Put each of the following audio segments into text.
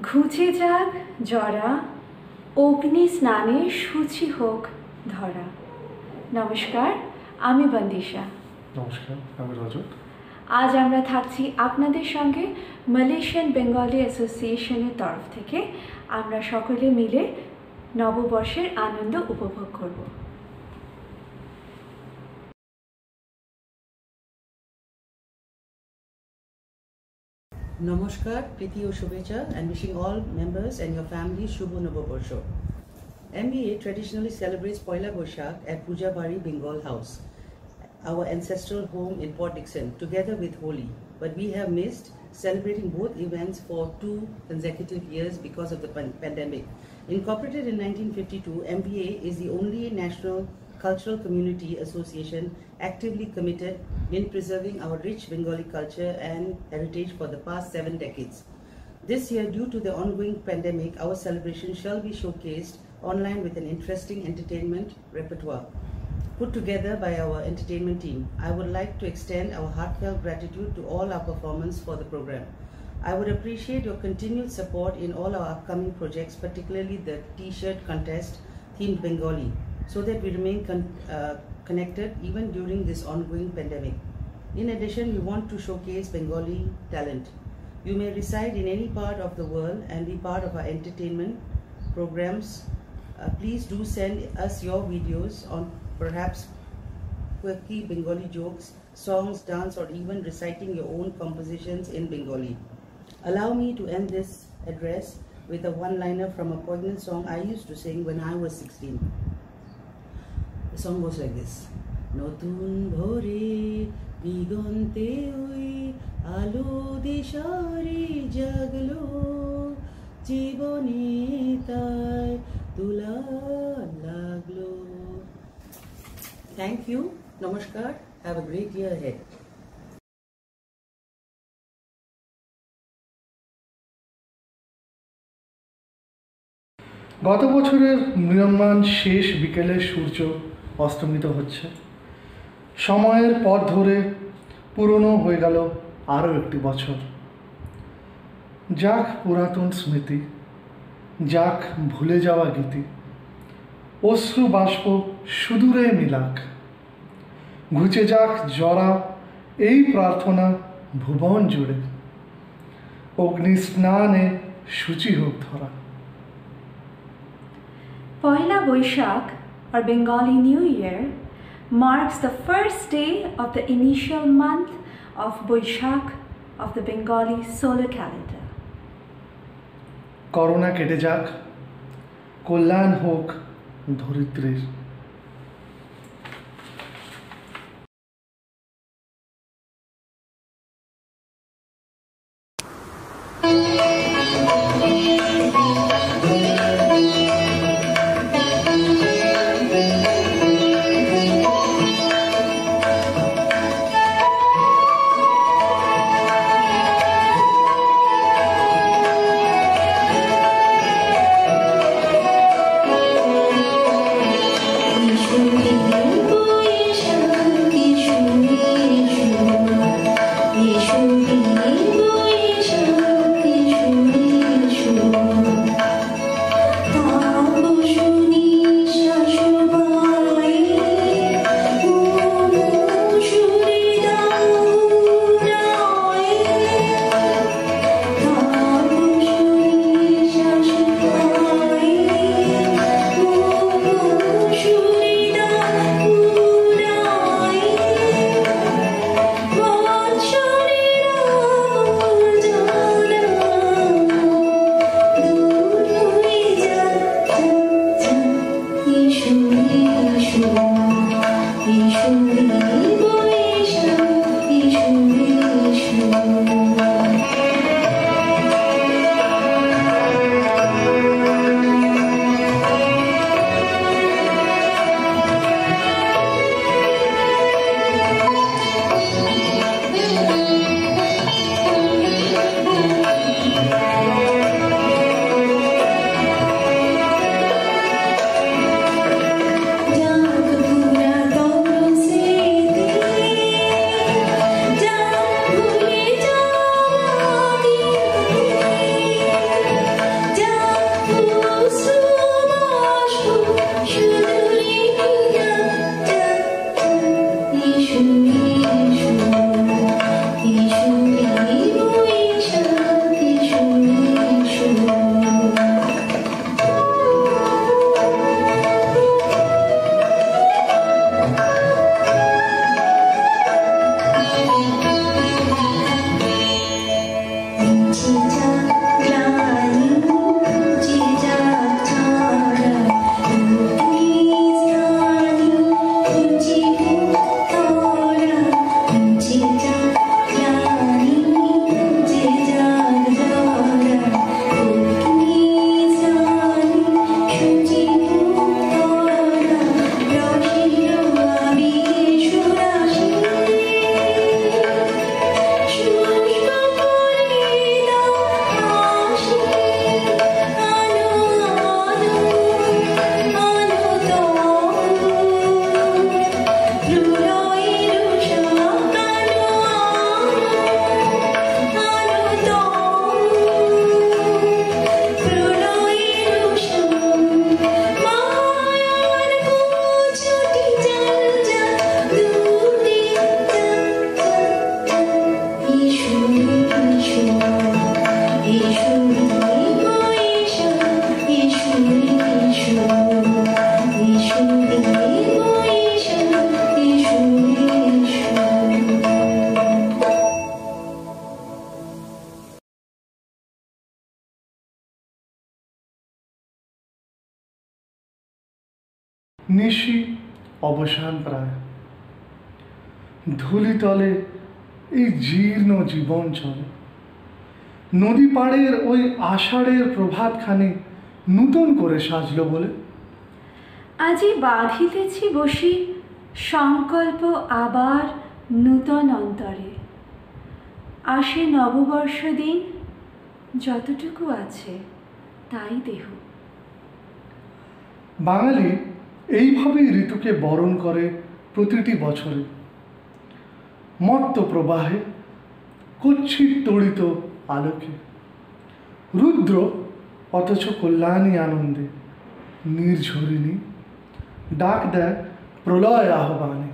ঘুচে যাক জরা, অগ্নি স্নানে শুচি হোক ধরা। নমস্কার, আমি বন্দিশা। নমস্কার, আমি রজত। আজ আমরা থাকছি আপনাদের সঙ্গে মালয়েশিয়ান বেঙ্গলি অ্যাসোসিয়েশনের তরফ থেকে। আমরা সকলে মিলে নববর্ষের আনন্দ উপভোগ করব। Namaskar, Priti o Shubhecha, and wishing all members and your families Shubho Noboborsho. MBA traditionally celebrates Poila Boishakh at Puja Bari Bengal House, our ancestral home in Port Dickson, together with Holi. But we have missed celebrating both events for 2 consecutive years because of the pandemic. Incorporated in 1952, MBA is the only national cultural community association actively committed in preserving our rich Bengali culture and heritage for the past 7 decades. This year, due to the ongoing pandemic, our celebration shall be showcased online with an interesting entertainment repertoire put together by our entertainment team. I would like to extend our heartfelt gratitude to all our performers for the program. I would appreciate your continued support in all our upcoming projects, particularly the T-shirt contest themed Bengali, so that we remain connected even during this ongoing pandemic. In addition, we want to showcase Bengali talent. You may reside in any part of the world and be part of our entertainment programs. Please do send us your videos on perhaps quirky Bengali jokes, songs, dance, or even reciting your own compositions in Bengali. Allow me to end this address with a one-liner from a poignant song I used to sing when I was 16. The song goes like this. Notun bhore digonte oi alo dishare jaglo jibone tai tula laglo. Thank you. Namaskar. Have a great year ahead. গত বছরের ম্রিয়মাণ শেষ বিকেলে সূর্য অস্তমিত হচ্ছে। সময়ের পথ ধরে পুরনো হয়ে গেল আরও একটি বছর। যাক পুরাতন স্মৃতি, যাক ভুলে যাওয়া গীতি, অশ্রু বাষ্প সুদূরে মিলাক, ঘুচে যাক জরা এই প্রার্থনা ভুবন জুড়ে, অগ্নি স্নানে শুচি হোক ধরা। Poila Boishakh, or Bengali New Year, marks the first day of the initial month of Boishakh of the Bengali solar calendar. Corona কেটে যাক, কল্যাণ হোক ধরিত্রীর। নিশি অবসান প্রায়, ধূলিতলে এই জীর্ণ জীবন চলে। নদী পাড়ের ওই আষাঢ়ের প্রভাতখানি নূতন করে সাজল বলে আজি বাঁধিতেছি বসি সংকল্প আবার নূতন অন্তরে। আসে নববর্ষ দিন, যতটুকু আছে তাই দেহ। বাঙালি এইভাবেই ঋতুকে বরণ করে প্রতিটি বছরে, মত্ত প্রবাহে, কুৎসিত তড়িত আলোকে। রুদ্র অথচ কল্যাণী আনন্দে, নির্ঝরিণী ডাক দেয় প্রলয় আহ্বানে।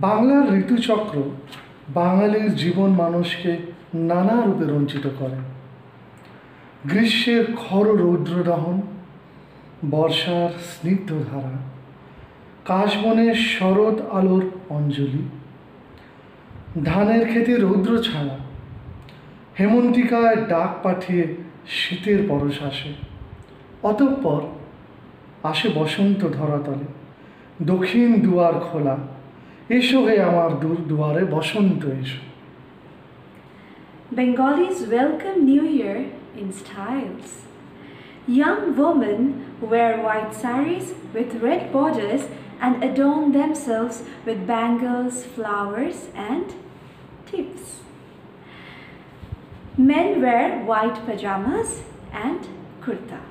বাংলার ঋতুচক্র বাঙালির জীবন মানুষকে নানা রূপে রঞ্চিত করে। গ্রীষ্মের খর রৌদ্রদহন, বর্ষার স্নিগ্ধ ধারা, কাশবনের শরৎ আলোর অঞ্জলি, ধানের ক্ষেতে রৌদ্র ছাড়া, হেমন্তিকায় ডাক পাঠিয়ে শীতের পরশ আসে। অতঃপর আসে বসন্ত ধরাতলে, দক্ষিণ দুয়ার খোলা, এসো হে আমার দুয়ারে বসন্ত এসো। Bengalis welcome New Year in styles. Young women wear white saris with red borders and adorn themselves with bangles, flowers, and tips. Men wear white pajamas and kurta.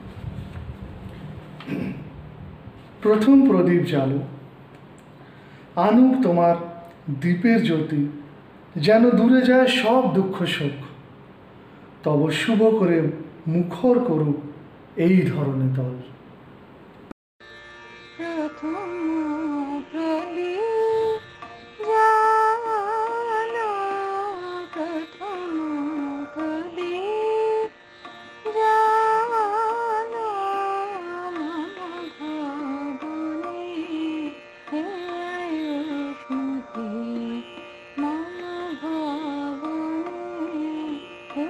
প্রথম প্রদীপ জ্বালো, আনুক তোমার দীপের জ্যোতি, যেন দূরে যায় সব দুঃখ শোক, তব শুভ করে মুখর করুক এই ধরনের দল। প্রথম প্রদীপ জ্বালো, প্রথম প্রদীপ জ্বালো, মম ভবনে হে আয়ুষ্মতি, মম ভবনে হে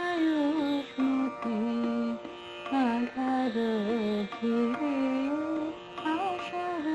আয়ুষ্মতি, আধার ঘিরে আসর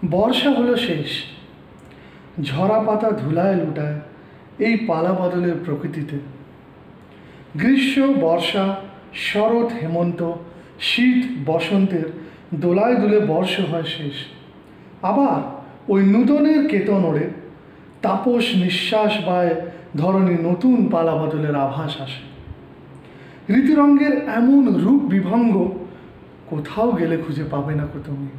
বর্ষা হলো শেষ। ঝরা পাতা ধুলায় লুটায় এই পালা বদলের প্রকৃতিতে। গ্রীষ্ম, বর্ষা, শরৎ, হেমন্ত, শীত, বসন্তের দোলায় দুলে বর্ষ হয় শেষ। আবার ওই নূতনের কেতন ওড়ে, তাপস নিঃশ্বাস বায় ধরনী নতুন পালা বদলের আভাস আসে। ঋতুরঙ্গের এমন রূপ বিভঙ্গ কোথাও গেলে খুঁজে পাবে না কো তুমি।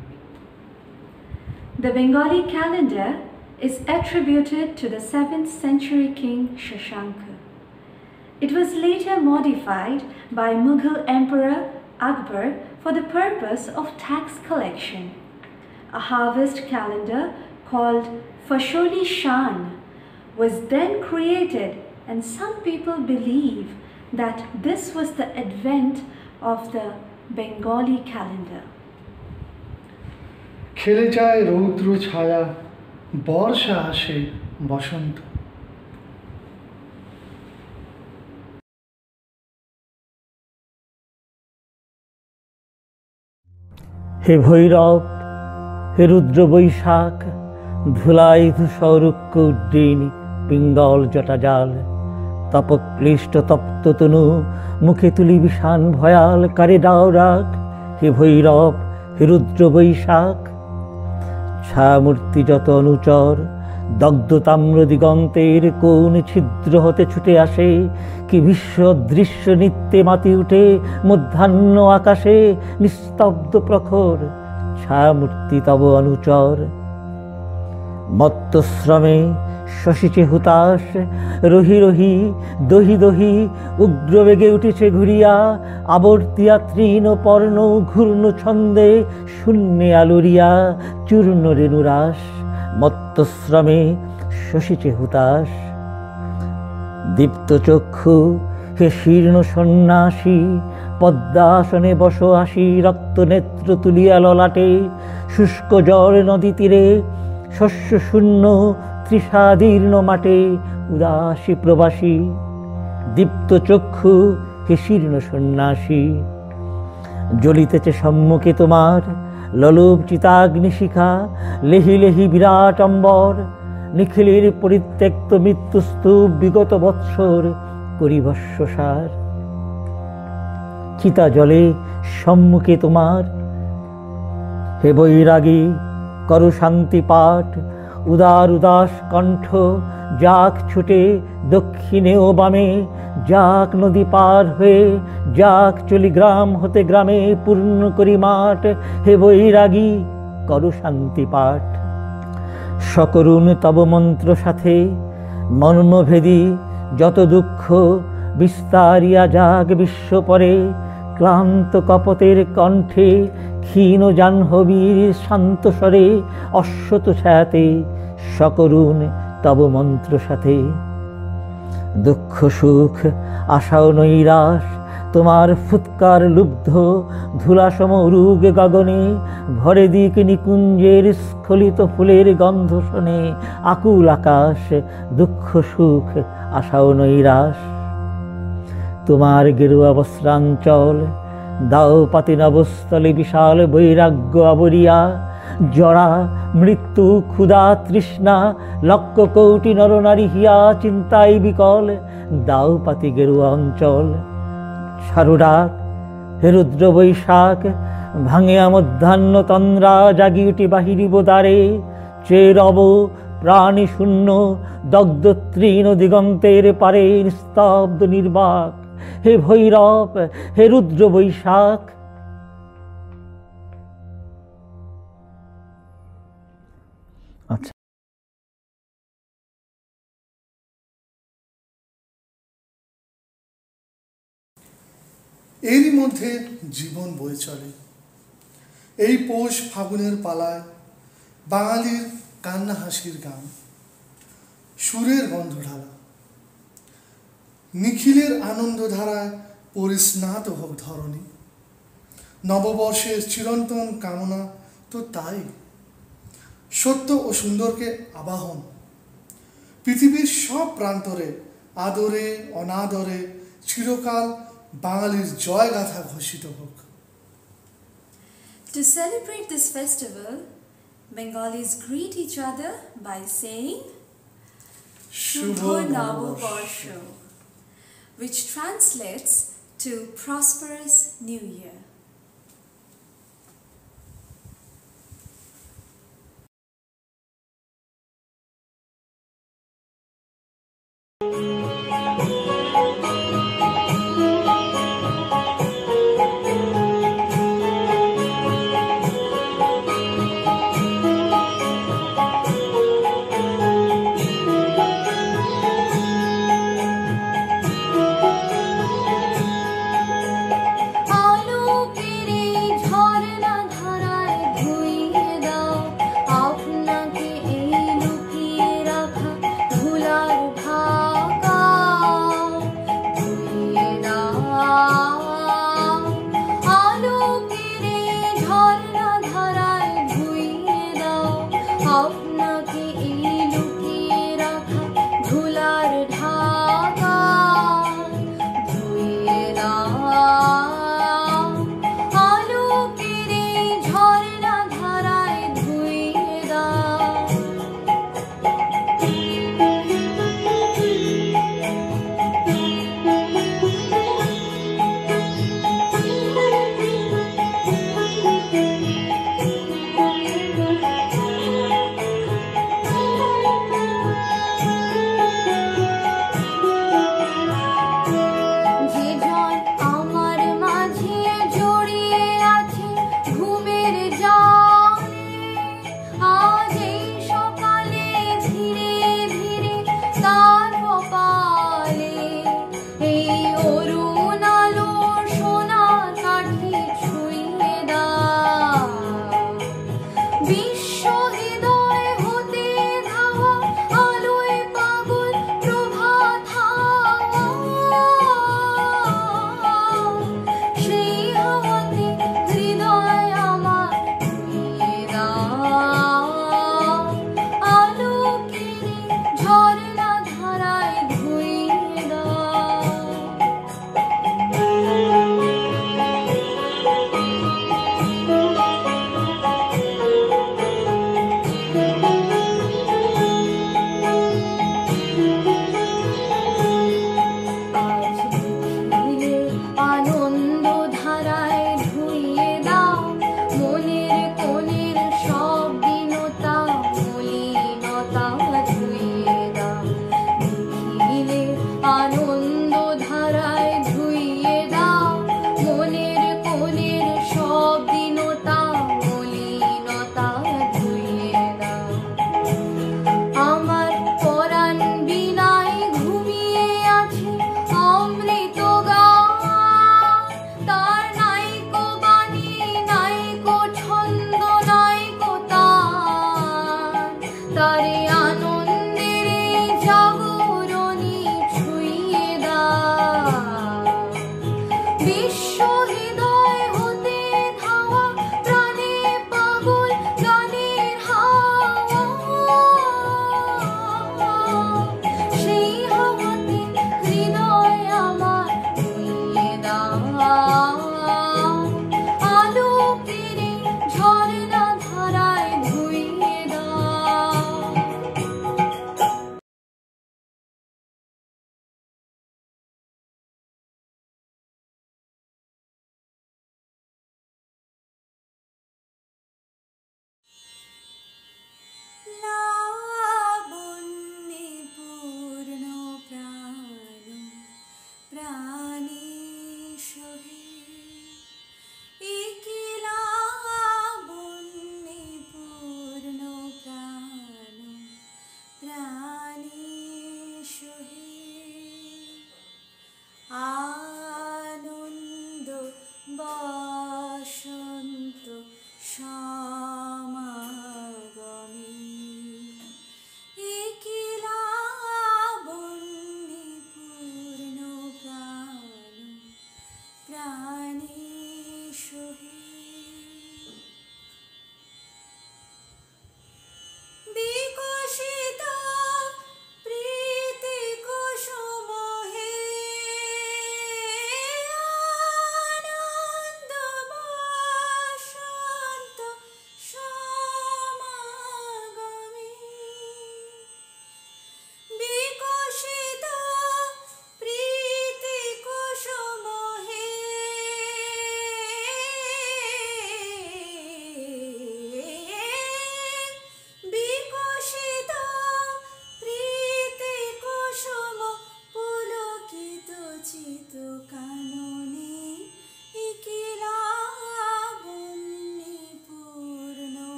The Bengali calendar is attributed to the 7th century king Shashanka. It was later modified by Mughal Emperor Akbar for the purpose of tax collection. A harvest calendar called Fasholi Shan was then created, and some people believe that this was the advent of the Bengali calendar. খেলে যায় রৌদ্র ছায়া, বর্ষা আসে বসন্ত। হে ভৈরব, হে রুদ্র বৈশাখ, ধুলাই ধূসরুক্ষ উড্ডিনী পিঙ্গল জটাজাল, তপক্লিষ্ট তপ্ত তনু মুখে তুলি বিষাণ ভয়াল, কারে দাও রাগ। হে ভৈরব, হে রুদ্র বৈশাখ, ছায়ামূর্তি যত অনুচর দগ্ধ তাম্র দিগন্তের কোন ছিদ্র হতে ছুটে আসে, কি বিশ্ব দৃশ্য নিত্যে মাতি উঠে মধ্যাহ্ন আকাশে নিস্তব্ধ প্রখর, ছায়ামূর্তি তব অনুচর। মত্তশ্রমে শশীচে হুতাশ, রহি রহি দহি দহি উগ্র বেগে উঠেছে ঘুরিয়া, আবর্তিয়া তৃণ পর্ণ ঘূর্ণ ছন্দে শূন্যে আলোরিয়া চূর্ণ রেণুরাস। মত্তশ্রমে শশীচে হুতাশ। দীপ্ত চক্ষু হে শীর্ণ সন্ন্যাসী, পদ্মাসনে বস আসি, রক্ত নেত্র তুলিয়া ললাটে, শুষ্ক জল নদী তীরে শস্য শূন্য তৃষাদীর্ণ মাঠে উদাসী প্রবাসী। দীপ্ত চক্ষু হে শীর্ণ সন্ন্যাসী, জ্বলিতেছে সম্মুখে তোমার ললোভ চিতাগ্নিশিখা, লেহি লেহি বিরাট অম্বর, নিখিলের পরিত্যক্ত মৃত্যুস্তূপ বিগত বৎসর করিভস্মসার। চিতা জলে সম্মুখে তোমার, হে বৈরাগী করো শান্তি পাঠ, উদার উদাস কণ্ঠ যাক ছুটে দক্ষিণে ও বামে, যাক নদী পার হয়ে, যাক চলি গ্রাম হতে গ্রামে পূর্ণ করি মাঠ। হে বৈরাগী করো শান্তি পাঠ। সকরুণ তব মন্ত্র সাথে মর্মভেদী যত দুঃখ বিস্তারিয়া যাক বিশ্ব পরে, ক্লান্ত কপতের কণ্ঠে ক্ষীণ জাহ্নবীর শান্ত স্বরে অশ্বত ছায়াতে সকরুণ তব মন্ত্র সাথে। দুঃখ সুখ আশা ও নৈরাশ তোমার ফুৎকার লুব্ধ ধুলাসম উরুগ গগনে, ভরে দিক নিকুঞ্জের স্খলিত ফুলের গন্ধ শোনে আকুল আকাশ। দুঃখ সুখ আশা ও নৈরাশ তোমার গেরুয়া বস্ত্রাঞ্চল, দাও পাতি নবস্থলে বিশাল বৈরাগ্য আবরিয়া, জরা মৃত্যু ক্ষুধা তৃষ্ণা লক্ষ কোটি নরনারী হিয়া চিন্তায় বিকল, দাও পাতি গেরুয়া অঞ্চল। সারুডাক হে রুদ্র বৈশাখ, ভাঙিয়া মধ্যাহ্ন তন্দ্রা জাগি উঠি বাহিরিব দ্বারে, চেয়ে রব প্রাণী শূন্য দগ্ধ তৃণ দিগন্তের পারে নিস্তব্ধ নির্বাক। হে ভৈরব, হে রুদ্র বৈশাখ। আচ্ছা, এরই মধ্যে জীবন বয়ে চলে। এই পৌষ ফাগুনের পালায় বাঙালির কান্না হাসির গান, সুরের গন্ধঢালা, নিখিলের আনন্দধারায় পরিস্নাত হোক ধরণী। নববর্ষের চিরন্তন কামনা তো তাই, সত্য ও সুন্দরকে আবাহন। পৃথিবীর সব প্রান্তরে আদরে অনাদরে চিরকাল বাঙালির জয়গাথা ঘোষিত হোক। To celebrate this festival, Bengalis greet each other by saying Shubho Shubho Navabarsho, Navabarsho, which translates to prosperous New Year.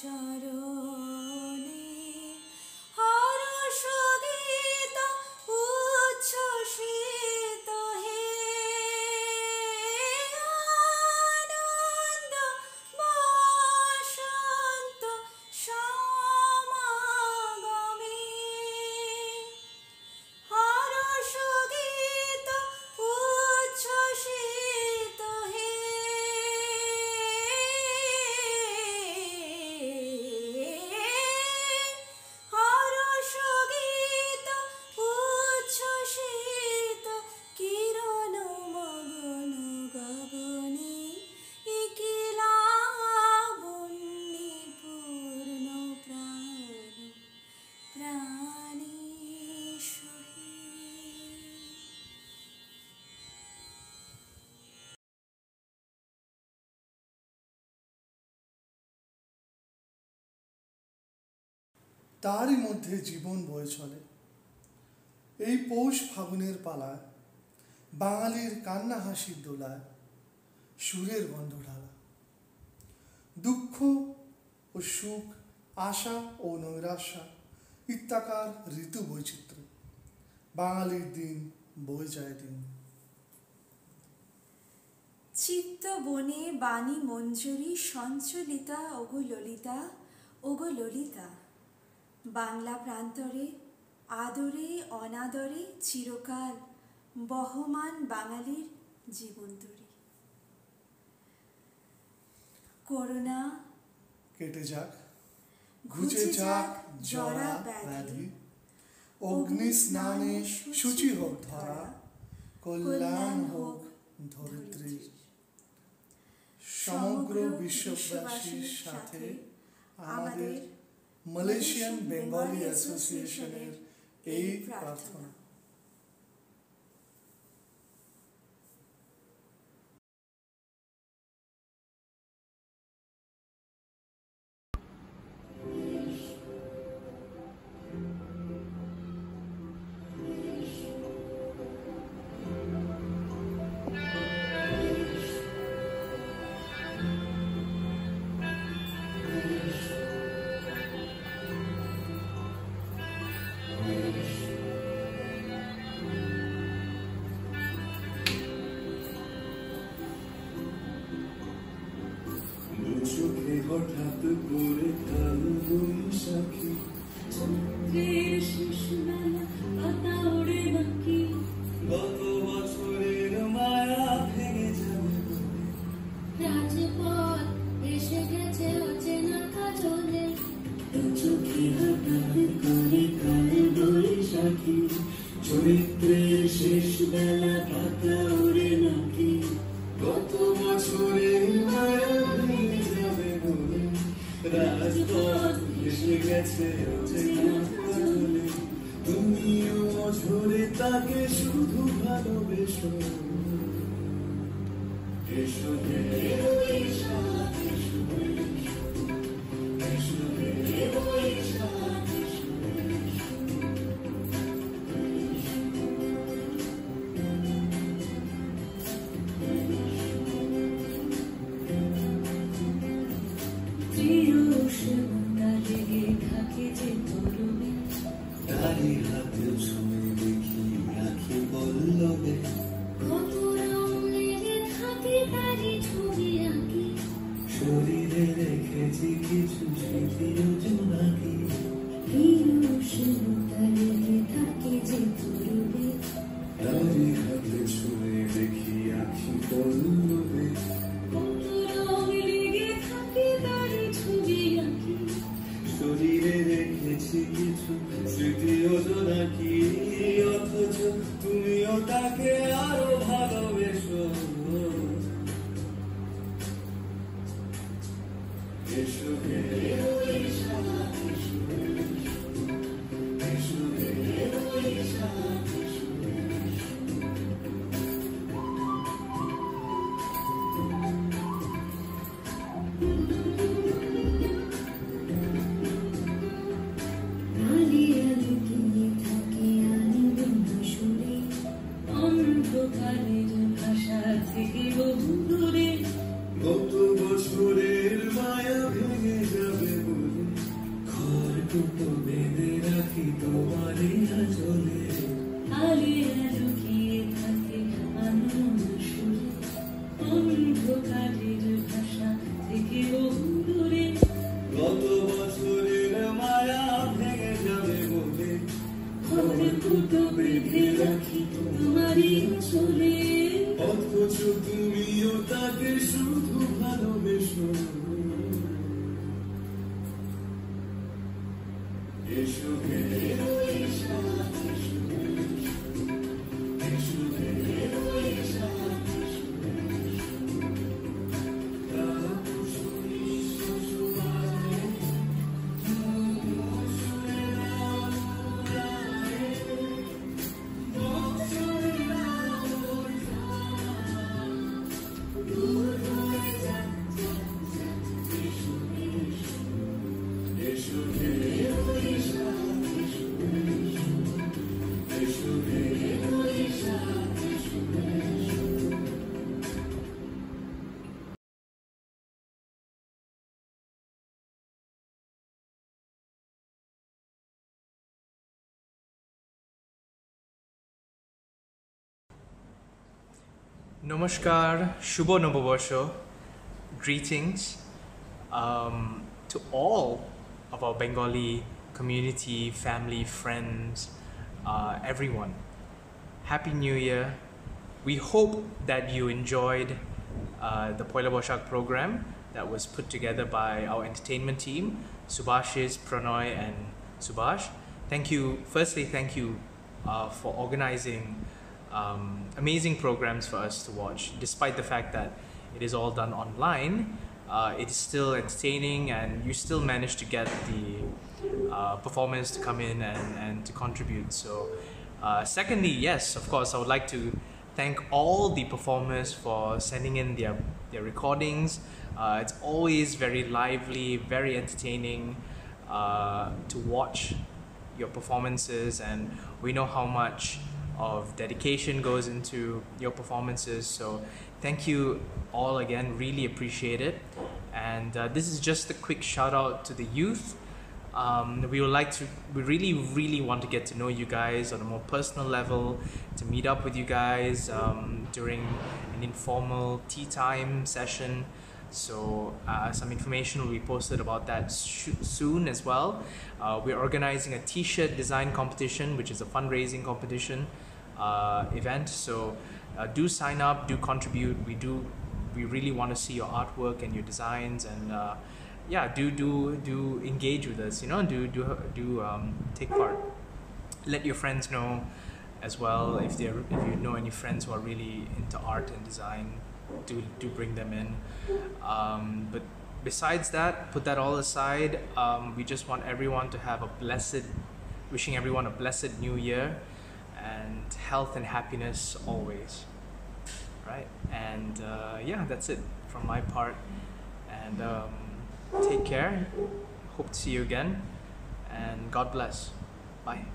চরণে হর্ষ গীত উচ্ছ্বসিত হে আনন্দ বসন্ত সমাগমে হর্ষ গীত উচ্ছ্বসিত হে হর্ষ গীত উচ্ছ্বসিত কিরণ মগন গগনে কি লাবণ্যে পূর্ণ প্রাণে সহে। তারই মধ্যে জীবন বয়ে চলে। এই পৌষ ফাগুনের পালায় বাঙালির কান্না হাসির দোলায় সুরের গন্ধ ঢালা। দুঃখ ও সুখ, আশা ও নৈরাশা ইত্যাকার ঋতু বৈচিত্র্য বাঙালির দিন বয়ে যায় দিন। চিত্ত বনে বাণী মঞ্জুরি সঞ্চলিতা ওগো ললিতা, ওগো ললিতা। বাংলা প্রান্তরে আদরে অনাদরে চিরকাল বহমান বাঙালির জীবনতরী। করোনা কেটে যাক, ঘুচে যাক জরা ব্যাধি, অগ্নি স্নানে শুচি হোক ধরা, কল্যাণ হোক ধরিত্রীর। সমগ্র বিশ্ববাসীর সাথে আমাদের মালয়েশিয়ান বেঙ্গলি অ্যাসোসিয়েশনের এই প্রার্থনা। চোখে হঠাৎ করে কাল বৈশাখী, চন্দ্রের শেষ বেলা পাতা ওড়ে বাকি, গত বছরের মায়া ভেঙে যাবে। রাজপথ এসে গেছে অচেনা কাজলে, চোখে হঠাৎ করে কাল বৈশাখী, চরিত্রের শেষ বেলা পাতা ওড়ে নাকি, গত বছরের মায়া ভেঙে যাবে বলে। রাজপথ এসে গেছে অচেনা কাজলে, তুমিও ঝরে তাকে শুধু ভালোবেসো। এসো হে বৈশাখ, এসো এসো হে বৈশাখ, তারি হাতে ছুঁয়ে দেখি আখি পল্লবে, কত রং লেগে থাকে তারি ছবি আঁকি, শরীরে রেখেছি কিছু স্মৃতি জোনাকি, লেগে থাকে যে পূর্বে, তারি হাতে ছুঁয়ে দেখি আখি পল্লবে, কত রং লেগে থাকে তারি ছবি আঁকি, শরীরে রেখেছি কিছু স্মৃতি জোনাকি, অথচ তুমিও তাকে আরো ভালোবেসো। এসো হে বৈশাখ, এসো হে বৈশাখ, গত বছরের মায়া ভেঙে যাবে গত বছরের মায়া ভেঙে যাবে বলে ঘরে দুটো বেঁধে রাখি তোমারই চলে অথচ তুমিও তাকে শুধু ভালোবেসো এসো হে বৈশাখ এসো হে Boishakh Namaskar, Shubho Noboborsho, greetings to all of our Bengali community, family, friends, everyone. Happy New Year. We hope that you enjoyed the Poila Boishakh program that was put together by our entertainment team, Subhashis, Pranoy and Subhash. Firstly, thank you for organizing amazing programs for us to watch. Despite the fact that it is all done online, it is still entertaining and you still manage to get the performers to come in and to contribute. So secondly, yes, of course, I would like to thank all the performers for sending in their recordings. It's always very lively, very entertaining to watch your performances, and we know how much of dedication goes into your performances, so thank you all again, really appreciate it. And this is just a quick shout out to the youth. We really want to get to know you guys on a more personal level, to meet up with you guys during an informal tea time session. So some information will be posted about that soon as well. We're organizing a t-shirt design competition, which is a fundraising competition event. So do sign up, do contribute. We really want to see your artwork and your designs, and yeah, do engage with us. You know, do take part. Let your friends know as well if you know any friends who are really into art and design. Do bring them in. But besides that, put that all aside. We just want everyone to have wishing everyone a blessed new year and health and happiness always. Right? And yeah, that's it from my part. And take care. Hope to see you again. And God bless. Bye.